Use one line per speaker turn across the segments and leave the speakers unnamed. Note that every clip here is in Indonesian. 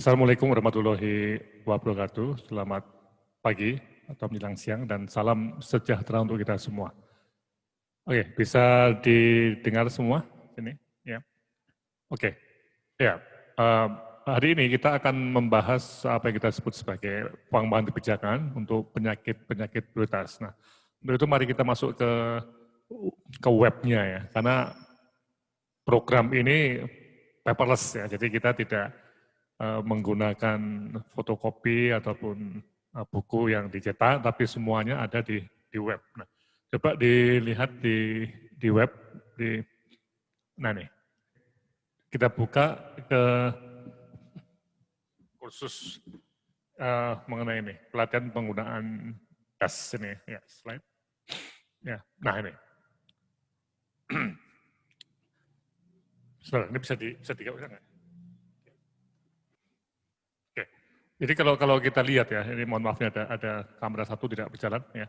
Assalamualaikum warahmatullahi wabarakatuh. Selamat pagi atau menjelang siang dan salam sejahtera untuk kita semua. Oke, bisa didengar semua ini? Ya. Oke. Ya. Hari ini kita akan membahas apa yang kita sebut sebagai pengembangan kebijakan untuk penyakit-penyakit prioritas. Nah, untuk itu mari kita masuk ke webnya ya, karena program ini paperless ya, jadi kita tidak menggunakan fotokopi ataupun buku yang dicetak, tapi semuanya ada di web. Nah, coba dilihat di web, nah nih, kita buka ke kursus mengenai ini, pelatihan penggunaan DAS ini, ya slide. Ya, nah ini. Sebentar, ini bisa digambarkan nggak? Oke. Jadi kalau kita lihat ya, ini mohon maaf ada kamera satu tidak berjalan ya.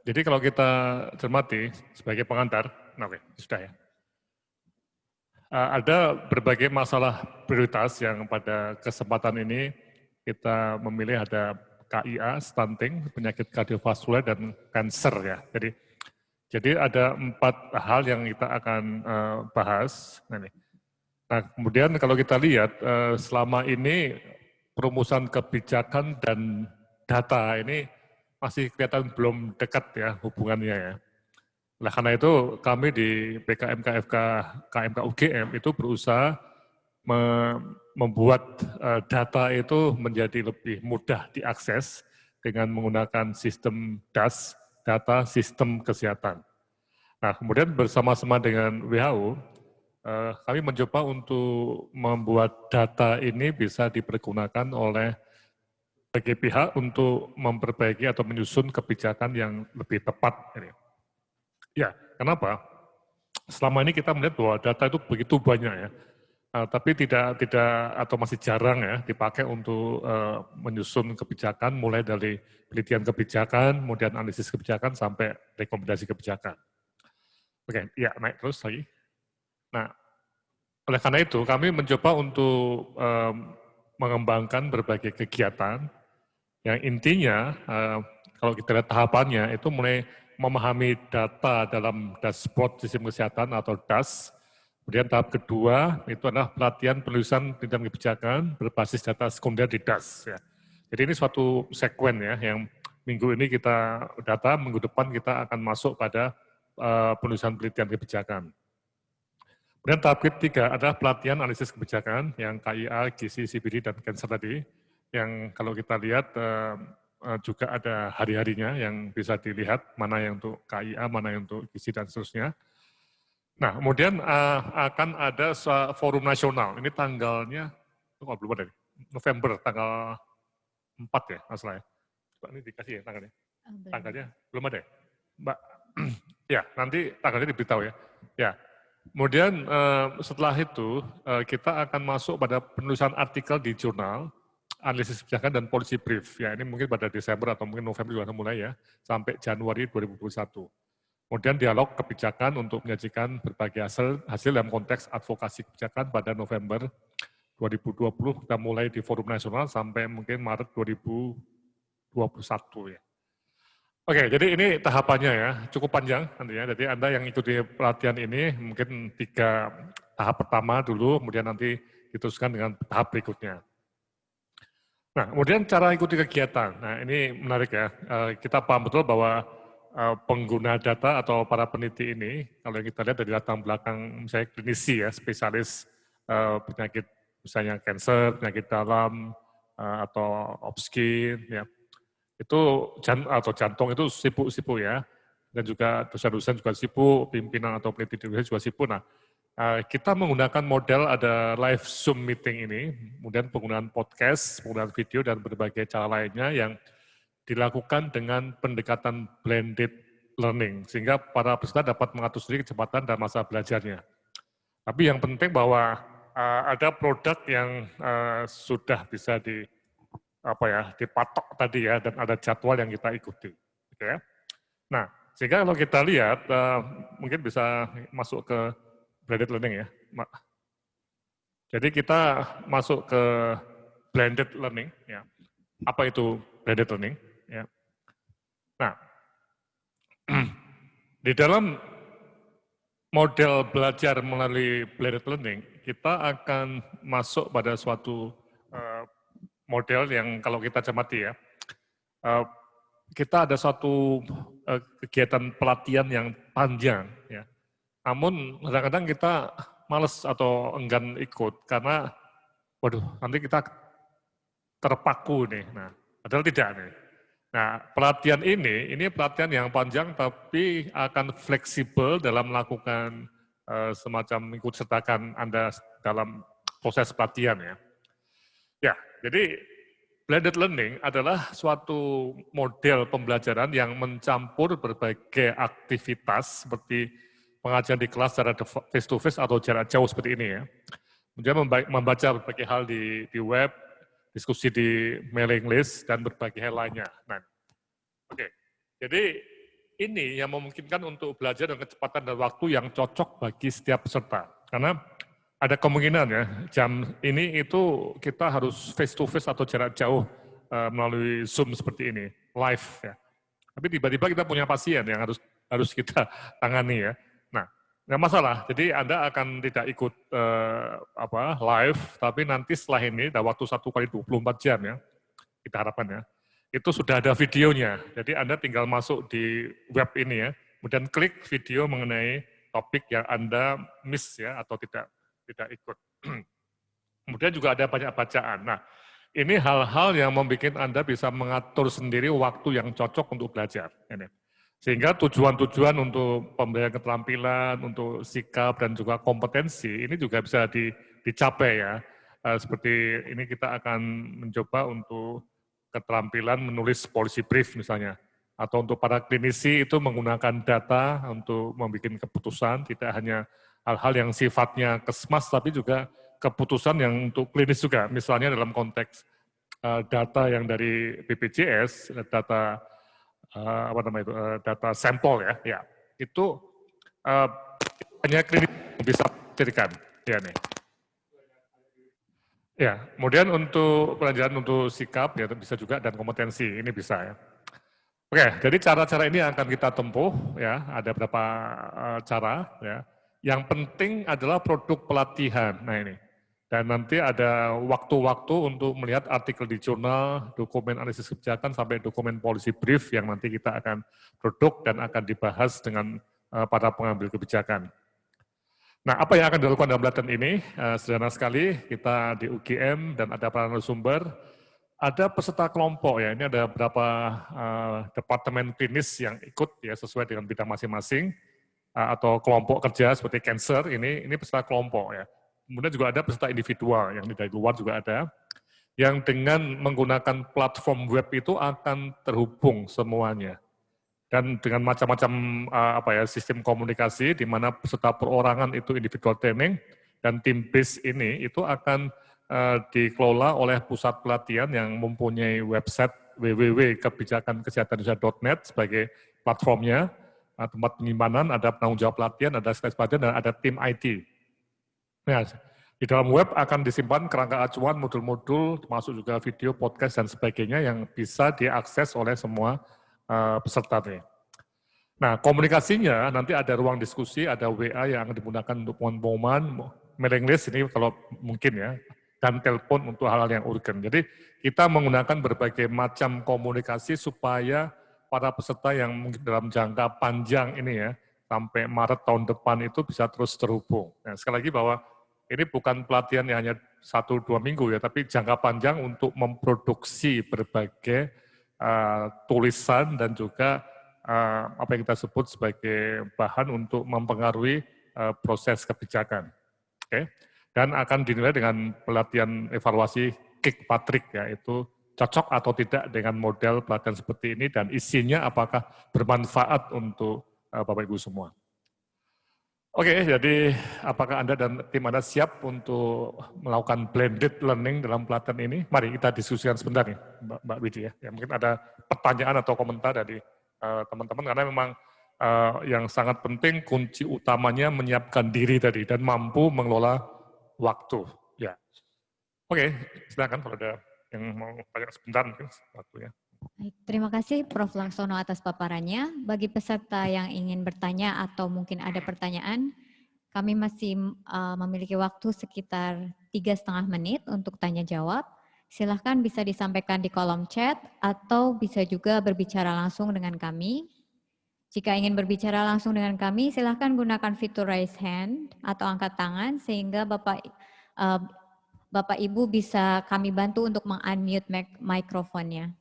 Jadi kalau kita cermati sebagai pengantar, nah oke, sudah ya. Ada berbagai masalah prioritas yang pada kesempatan ini kita memilih ada KIA, stunting, penyakit kardiovaskuler dan kanker ya. Jadi ada 4 hal yang kita akan bahas. Nah, kemudian kalau kita lihat selama ini perumusan kebijakan dan data ini masih kelihatan belum dekat ya hubungannya ya. Nah karena itu kami di PKM KMK UGM itu berusaha membuat data itu menjadi lebih mudah diakses dengan menggunakan sistem DAS, data sistem kesehatan. Nah kemudian bersama-sama dengan WHO, kami mencoba untuk membuat data ini bisa dipergunakan oleh bagi pihak untuk memperbaiki atau menyusun kebijakan yang lebih tepat. Ya, kenapa? Selama ini kita melihat bahwa data itu begitu banyak ya, tapi tidak atau masih jarang ya dipakai untuk menyusun kebijakan, mulai dari penelitian kebijakan, kemudian analisis kebijakan sampai rekomendasi kebijakan. Oke, ya naik terus lagi. Nah, oleh karena itu kami mencoba untuk mengembangkan berbagai kegiatan yang intinya kalau kita lihat tahapannya itu mulai memahami data dalam dashboard sistem kesehatan atau DAS. Kemudian tahap kedua itu adalah pelatihan penulisan penelitian kebijakan berbasis data sekunder di DAS. Ya. Jadi ini suatu sekuen ya yang minggu ini kita data, minggu depan kita akan masuk pada penulisan penelitian kebijakan. Kemudian tahap ketiga adalah pelatihan analisis kebijakan yang KIA, GC, CBD, dan cancer tadi. Yang kalau kita lihat juga ada hari-harinya yang bisa dilihat mana yang untuk KIA, mana yang untuk GC, dan seterusnya. Nah kemudian akan ada forum nasional, ini tanggalnya, belum ada, November tanggal 4 ya masalahnya. Coba ini dikasih ya tanggalnya. Tanggalnya belum ada ya? Mbak, ya nanti tanggalnya diberitahu ya. Ya. Kemudian setelah itu kita akan masuk pada penulisan artikel di jurnal, analisis kebijakan dan policy brief. Ya ini mungkin pada Desember atau mungkin November juga mulai ya, sampai Januari 2021. Kemudian dialog kebijakan untuk menyajikan berbagai hasil dalam konteks advokasi kebijakan pada November 2020 kita mulai di forum nasional sampai mungkin Maret 2021 ya. Oke, jadi ini tahapannya ya, cukup panjang nantinya. Jadi Anda yang ikuti pelatihan ini mungkin 3 tahap pertama dulu, kemudian nanti diteruskan dengan tahap berikutnya. Nah, kemudian cara ikuti kegiatan. Nah, ini menarik ya. Kita paham betul bahwa pengguna data atau para peneliti ini, kalau yang kita lihat dari latar belakang misalnya klinisi ya, spesialis penyakit misalnya kanker, penyakit dalam, atau opskin, ya itu jantung itu sibuk ya, dan juga dosen-dosen juga sibuk, pimpinan atau peneliti juga sibuk. Nah, kita menggunakan model ada live Zoom meeting ini, kemudian penggunaan podcast, penggunaan video dan berbagai cara lainnya yang dilakukan dengan pendekatan blended learning, sehingga para peserta dapat mengatur sendiri kecepatan dan masa belajarnya. Tapi yang penting bahwa ada produk yang sudah bisa dipatok tadi ya, dan ada jadwal yang kita ikuti. Gitu ya. Nah, sehingga kalau kita lihat, mungkin bisa masuk ke blended learning ya. Jadi kita masuk ke blended learning. Ya. Apa itu blended learning? Ya. Nah, di dalam model belajar melalui blended learning, kita akan masuk pada suatu model yang kalau kita cermati ya, kita ada suatu kegiatan pelatihan yang panjang, ya. Namun kadang-kadang kita males atau enggan ikut karena, waduh, nanti kita terpaku nih. Nah, padahal tidak nih. Nah, pelatihan ini pelatihan yang panjang tapi akan fleksibel dalam melakukan semacam ikut sertakan Anda dalam proses pelatihan ya. Ya, jadi blended learning adalah suatu model pembelajaran yang mencampur berbagai aktivitas seperti pengajaran di kelas secara face to face atau jarak jauh seperti ini ya. Kemudian membaca berbagai hal di web, diskusi di mailing list, dan berbagai hal lainnya. Nah, oke. Jadi ini yang memungkinkan untuk belajar dengan kecepatan dan waktu yang cocok bagi setiap peserta. Karena ada kemungkinan ya, jam ini itu kita harus face to face atau jarak jauh melalui Zoom seperti ini, live ya. Tapi tiba-tiba kita punya pasien yang harus kita tangani ya. Nah, nggak masalah. Jadi Anda akan tidak ikut live, tapi nanti setelah ini, ada waktu 1 kali 24 jam ya, kita harapkan ya, itu sudah ada videonya. Jadi Anda tinggal masuk di web ini ya, kemudian klik video mengenai topik yang Anda miss ya, atau tidak ikut. Kemudian juga ada banyak bacaan. Nah, ini hal-hal yang membuat Anda bisa mengatur sendiri waktu yang cocok untuk belajar. Ini. Sehingga tujuan-tujuan untuk pembelajaran keterampilan, untuk sikap dan juga kompetensi, ini juga bisa dicapai ya. Seperti ini kita akan mencoba untuk keterampilan menulis policy brief misalnya. Atau untuk para klinisi itu menggunakan data untuk membuat keputusan, tidak hanya hal-hal yang sifatnya kesmas, tapi juga keputusan yang untuk klinis juga. Misalnya dalam konteks data yang dari BPJS, data data sampel ya, itu hanya klinis bisa dicirikan. Ya nih. Ya, kemudian untuk pelajaran untuk sikap ya bisa juga dan kompetensi ini bisa ya. Oke, jadi cara-cara ini akan kita tempuh ya, ada beberapa cara ya. Yang penting adalah produk pelatihan. Nah ini. Dan nanti ada waktu-waktu untuk melihat artikel di jurnal, dokumen analisis kebijakan sampai dokumen policy brief yang nanti kita akan produk dan akan dibahas dengan para pengambil kebijakan. Nah, apa yang akan dilakukan dalam pelatihan ini? Sederhana sekali, kita di UGM dan ada para narasumber. Ada peserta kelompok ya, ini ada beberapa departemen klinis yang ikut ya sesuai dengan bidang masing-masing atau kelompok kerja seperti cancer ini peserta kelompok ya. Kemudian juga ada peserta individual yang dari luar juga ada yang dengan menggunakan platform web itu akan terhubung semuanya dan dengan macam-macam sistem komunikasi di mana peserta perorangan itu individual training dan tim base ini itu akan dikelola oleh pusat pelatihan yang mempunyai website www.kebijakankesehatanIndonesia.net sebagai platformnya, tempat penyimpanan, ada penanggung jawab pelatihan, ada sales pelatihan, dan ada tim IT. Nah, di dalam web akan disimpan kerangka acuan, modul-modul, termasuk juga video, podcast, dan sebagainya yang bisa diakses oleh semua peserta. Nah, komunikasinya nanti ada ruang diskusi, ada WA yang akan digunakan untuk pengumuman, mailing list ini kalau mungkin ya, dan telepon untuk hal-hal yang urgen. Jadi kita menggunakan berbagai macam komunikasi supaya para peserta yang mungkin dalam jangka panjang ini ya, sampai Maret tahun depan itu bisa terus terhubung. Nah, sekali lagi bahwa ini bukan pelatihan yang hanya 1-2 minggu ya, tapi jangka panjang untuk memproduksi berbagai tulisan dan juga apa yang kita sebut sebagai bahan untuk mempengaruhi proses kebijakan. Oke. Dan akan dinilai dengan pelatihan evaluasi Kirkpatrick, yaitu cocok atau tidak dengan model pelatihan seperti ini dan isinya apakah bermanfaat untuk Bapak Ibu semua. Oke, jadi apakah Anda dan tim Anda siap untuk melakukan blended learning dalam pelatihan ini? Mari kita diskusikan sebentar nih, Mbak Widi ya. Mungkin ada pertanyaan atau komentar dari teman-teman karena memang yang sangat penting kunci utamanya menyiapkan diri tadi dan mampu mengelola waktu. Ya. Oke, silakan kalau ada yang mau tanya sebentar mungkin waktunya.
Baik, terima kasih Prof. Laksono atas paparannya. Bagi peserta yang ingin bertanya atau mungkin ada pertanyaan, kami masih memiliki waktu sekitar 3,5 menit untuk tanya jawab. Silahkan bisa disampaikan di kolom chat atau bisa juga berbicara langsung dengan kami. Jika ingin berbicara langsung dengan kami, silahkan gunakan fitur raise hand atau angkat tangan sehingga Bapak Ibu bisa kami bantu untuk meng-unmute mikrofonnya.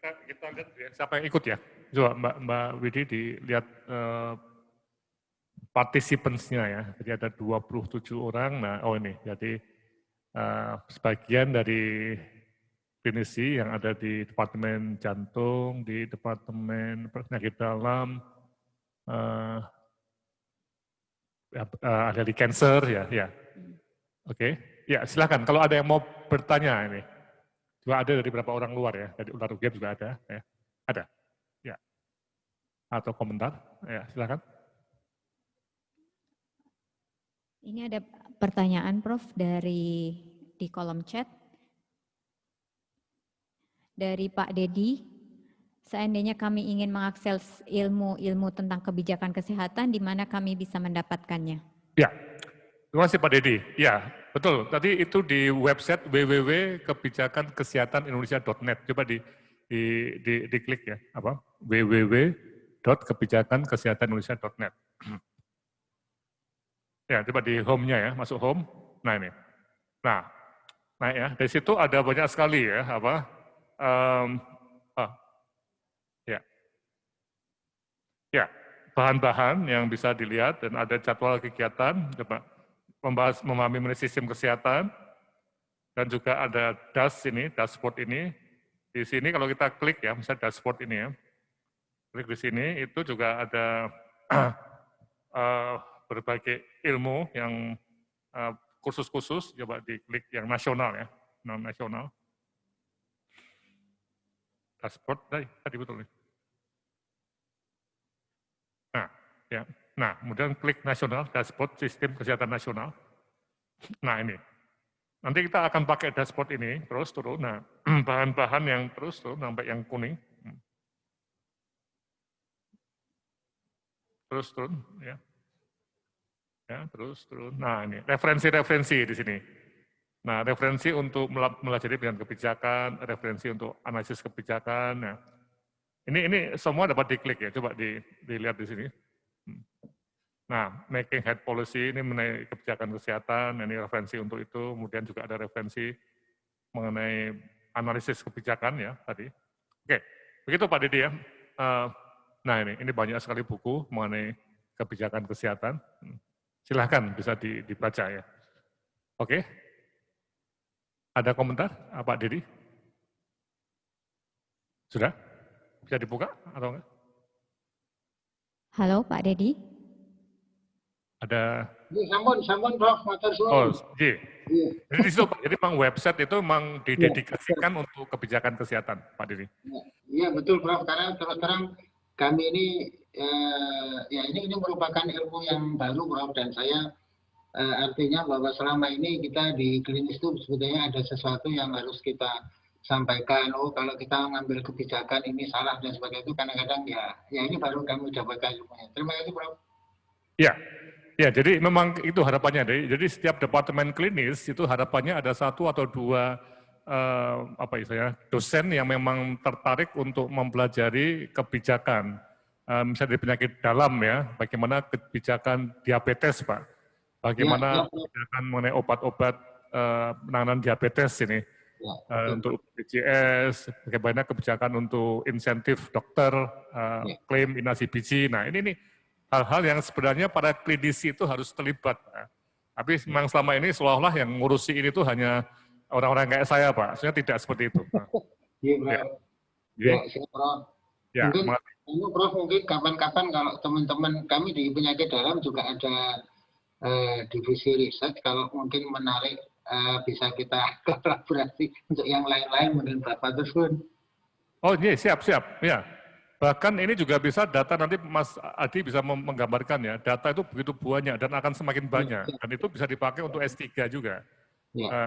Kita lihat ya, siapa yang ikut ya. Coba Mbak Widi dilihat participants-nya ya. Jadi ada 27 orang. Nah, oh ini. Jadi sebagian dari klinisi yang ada di Departemen Jantung, di Departemen Penyakit Dalam, ada di cancer ya. Oke. Ya, silakan kalau ada yang mau bertanya ini. Juga ada dari beberapa orang luar ya, dari Ular UGM juga ada ya. Ada. Ya. Atau komentar? Ya, silakan.
Ini ada pertanyaan Prof di kolom chat. Dari Pak Dedi, seandainya kami ingin mengakses ilmu tentang kebijakan kesehatan, di mana kami bisa mendapatkannya?
Ya, terima kasih Pak Dedi. Ya, betul. Tadi itu di website www.kebijakankesehatanIndonesia.net. Coba diklik ya, apa? www.kebijakankesehatanIndonesia.net. Ya, coba di home-nya ya, masuk home. Nah ini. Nah ya, dari situ ada banyak sekali ya, apa? Ya, bahan-bahan yang bisa dilihat dan ada jadwal kegiatan, memahami mengenai sistem kesehatan, dan juga ada dashboard ini. Di sini kalau kita klik ya, misalnya dashboard ini ya, klik di sini itu juga ada berbagai ilmu yang khusus-khusus, coba diklik yang nasional ya, nasional. Dashboard, tadi betul nih. Nah, kemudian klik nasional, dashboard sistem kesehatan nasional. Nah ini, nanti kita akan pakai dashboard ini, terus turun, nah bahan-bahan yang terus turun sampai yang kuning. Terus turun, ya. Ya, terus turun. Nah ini, referensi-referensi di sini. Nah, referensi untuk melajari dengan kebijakan, referensi untuk analisis kebijakan. Nah, ini semua dapat diklik ya, coba dilihat di sini. Nah, making health policy ini mengenai kebijakan kesehatan, ini referensi untuk itu, kemudian juga ada referensi mengenai analisis kebijakan ya tadi. Oke, begitu Pak Didi ya. Nah ini banyak sekali buku mengenai kebijakan kesehatan. Silahkan bisa dibaca ya. Oke, ada komentar Pak Didi? Sudah? Bisa dibuka atau enggak?
Halo Pak Dedi.
Ada.
Sampun Prof, matur suwun.
Oh, iya. Jadi di situ Pak, jadi memang website itu memang didedikasikan untuk kebijakan kesehatan, Pak Didi.
Iya betul Prof, karena terus terang kami ini ya ini merupakan ilmu yang baru Prof, dan saya artinya bahwa selama ini kita di klinis itu sebetulnya ada sesuatu yang harus kita sampaikan. Oh kalau kita mengambil kebijakan ini salah dan sebagainya, itu kadang-kadang ya ini baru kami dapatkan ilmunya. Terima kasih Prof.
Ya, jadi memang itu harapannya. Jadi setiap departemen klinis itu harapannya ada satu atau dua dosen yang memang tertarik untuk mempelajari kebijakan, misalnya di penyakit dalam ya, bagaimana kebijakan diabetes Pak, bagaimana kebijakan mengenai obat-obat penanganan diabetes ini, untuk BPJS, bagaimana kebijakan untuk insentif dokter, klaim inasi biji. Nah ini hal-hal yang sebenarnya para klinisi itu harus terlibat. Tapi memang selama ini seolah-olah yang ngurusi ini tuh hanya orang-orang kayak saya Pak. Sebenarnya tidak seperti itu.
Ya, mungkin Prof, mungkin kapan-kapan kalau teman-teman kami di penyakit dalam juga ada divisi riset, kalau mungkin menarik bisa kita kolaborasi untuk yang lain-lain mungkin Bapak Tersun.
Oh iya, siap, ya. Bahkan ini juga bisa data, nanti Mas Adi bisa menggambarkan ya, data itu begitu banyak dan akan semakin banyak. Dan itu bisa dipakai untuk S3 juga.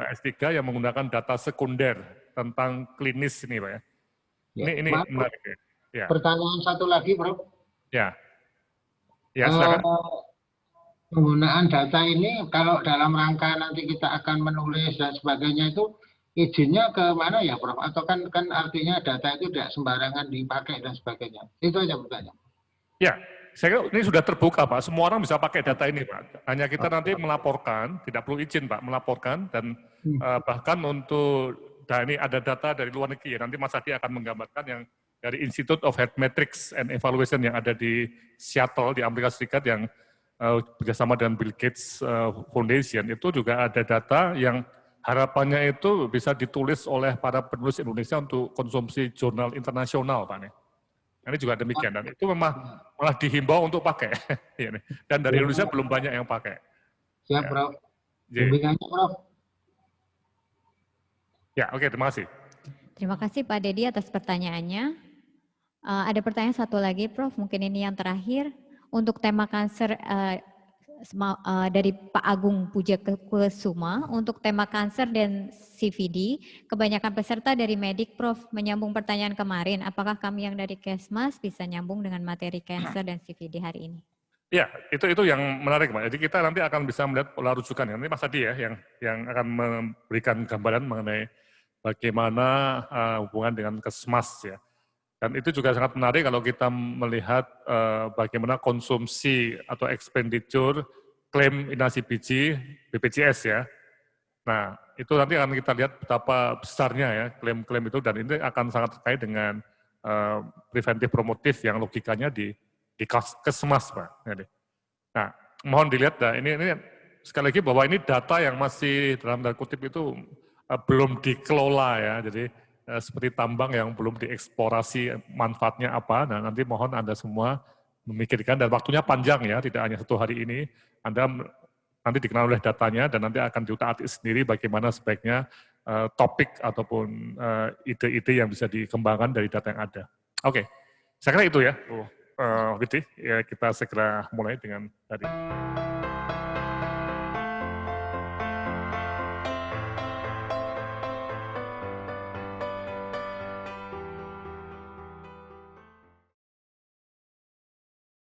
S3 yang menggunakan data sekunder tentang klinis ini Pak ya. Ini menarik ya.
Pertanyaan satu lagi Prof.
Ya, silakan.
Penggunaan data ini kalau dalam rangka nanti kita akan menulis dan sebagainya itu izinnya ke mana ya Prof? Atau kan artinya data itu tidak sembarangan dipakai dan sebagainya. Itu aja pertanyaan.
Ya, saya kira ini sudah terbuka Pak. Semua orang bisa pakai data ini Pak. Hanya kita nanti melaporkan, tidak perlu izin Pak, melaporkan dan bahkan untuk, nah ini ada data dari luar negeri ya. Nanti Mas Adi akan menggambarkan yang dari Institute of Health Metrics and Evaluation yang ada di Seattle di Amerika Serikat yang bekerjasama dengan Bill Gates Foundation, itu juga ada data yang harapannya itu bisa ditulis oleh para penulis Indonesia untuk konsumsi jurnal internasional Pak. Ini juga demikian, dan itu memang malah dihimbau untuk pakai. Dan dari Indonesia belum banyak yang pakai.
Siap Prof. Bimbingannya Prof.
Ya, oke, terima kasih.
Terima kasih Pak Dedi atas pertanyaannya. Ada pertanyaan satu lagi Prof, mungkin ini yang terakhir. Untuk tema kanker dari Pak Agung Puja Kusuma, untuk tema kanker dan CVD, kebanyakan peserta dari medik Prof, menyambung pertanyaan kemarin, apakah kami yang dari Kesmas bisa nyambung dengan materi kanker dan CVD hari ini?
Ya, itu yang menarik Pak. Jadi kita nanti akan bisa melihat pola rujukan. Nanti Mas Adi ya yang akan memberikan gambaran mengenai bagaimana hubungan dengan Kesmas ya. Dan itu juga sangat menarik kalau kita melihat bagaimana konsumsi atau expenditure klaim inasi biji BPJS ya. Nah, itu nanti akan kita lihat betapa besarnya ya klaim-klaim itu, dan ini akan sangat terkait dengan preventif promotif yang logikanya di Kesmas Pak. Nah, mohon dilihat, ini sekali lagi bahwa ini data yang masih dalam tanda kutip itu belum dikelola ya, jadi seperti tambang yang belum dieksplorasi manfaatnya apa. Nah, nanti mohon Anda semua memikirkan, dan waktunya panjang ya, tidak hanya 1 hari ini. Anda nanti dikenal oleh datanya, dan nanti akan diutak-atik sendiri bagaimana sebaiknya topik ataupun ide-ide yang bisa dikembangkan dari data yang ada. Oke, saya kira itu ya, Widi. Ya, kita segera mulai dengan tadi.